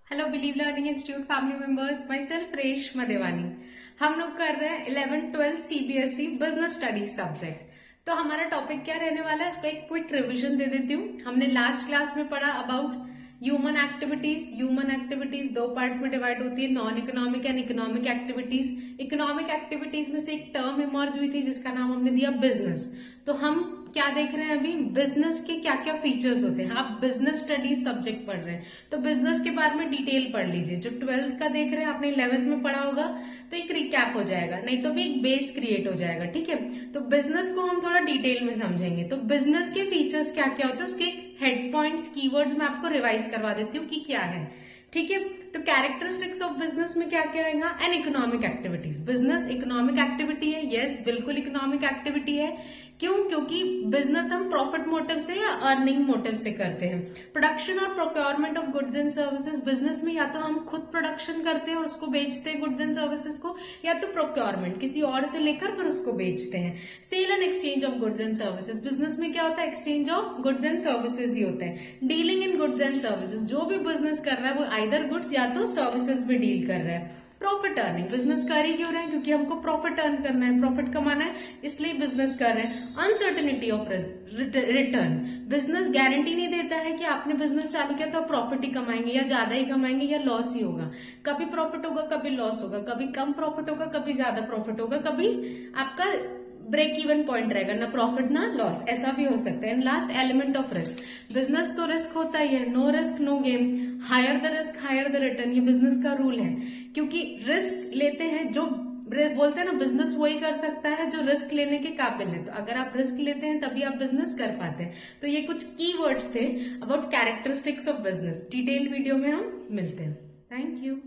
Hello believe learning institute family members, my self Reshma देवानी। हम लोग कर रहे हैं 11th-12th CBSE business studies subject. तो हमारा टॉपिक क्या रहने वाला है, उसको एक क्विक रिवीजन दे देती हूँ। हमने लास्ट क्लास में पढ़ा about human activities. Human activities दो पार्ट में डिवाइड होती है, non economic and economic activities. Economic activities में से एक टर्म इमर्ज हुई थी जिसका नाम हमने दिया बिजनेस। तो हम क्या देख रहे हैं अभी, बिजनेस के क्या क्या फीचर्स होते हैं। आप बिजनेस स्टडीज सब्जेक्ट पढ़ रहे हैं तो बिजनेस के बारे में डिटेल पढ़ लीजिए। जो 12th का देख रहे हैं आपने 11th में पढ़ा होगा तो एक रिकैप हो जाएगा, नहीं तो भी एक बेस क्रिएट हो जाएगा। ठीक है, तो बिजनेस को हम थोड़ा डिटेल में समझेंगे। तो बिजनेस के फीचर्स क्या क्या होते हैं, उसके एक हेड पॉइंट्स कीवर्ड्स मैं आपको रिवाइज करवा देती हूँ कि क्या है। ठीक है, तो कैरेक्टरिस्टिक्स ऑफ बिजनेस में क्या क्या रहेगा, and economic activities. Business economic activity है, यस बिल्कुल इकोनॉमिक एक्टिविटी है। क्यों? क्योंकि बिजनेस हम प्रॉफिट मोटिव से या अर्निंग मोटिव से करते हैं। प्रोडक्शन और procurement of goods and services, business में या तो हम खुद प्रोडक्शन करते हैं और उसको बेचते हैं गुड्स एंड सर्विसेज को, या तो प्रोक्योरमेंट किसी और से लेकर फिर उसको बेचते हैं। Sale and exchange of goods and services, business में क्या होता है, exchange of goods and services ही होता है। Dealing in goods and services, जो भी बिजनेस कर रहा है वो आइदर गुड्स या तो सर्विसेज में डील कर रहा है। प्रॉफिट अर्निंग, बिजनेस कर ही क्यों रहे हैं, क्योंकि हमको प्रॉफिट अर्न करना है, प्रॉफिट कमाना है, इसलिए बिजनेस कर रहे हैं। Uncertainty of return, business guarantee नहीं देता है कि आपने बिजनेस चालू किया तो आप प्रॉफिट ही कमाएंगे या ज्यादा ही कमाएंगे या लॉस ही होगा। कभी प्रॉफिट होगा, कभी लॉस होगा, कभी कम प्रॉफिट होगा, कभी ज्यादा प्रॉफिट होगा, कभी आपका ब्रेक इवन पॉइंट रहेगा, ना प्रॉफिट ना लॉस, ऐसा भी हो सकता है। And last element of risk, business तो रिस्क होता ही है, no risk no game, higher the risk higher the return, ये बिजनेस का रूल है। क्योंकि रिस्क लेते हैं जो बोलते हैं ना, बिजनेस वही कर सकता है जो रिस्क लेने के काबिल है। तो अगर आप रिस्क लेते हैं तभी आप बिजनेस कर पाते हैं। तो ये कुछ कीवर्ड्स थे about characteristics of business. Detail video में हम मिलते हैं। Thank you.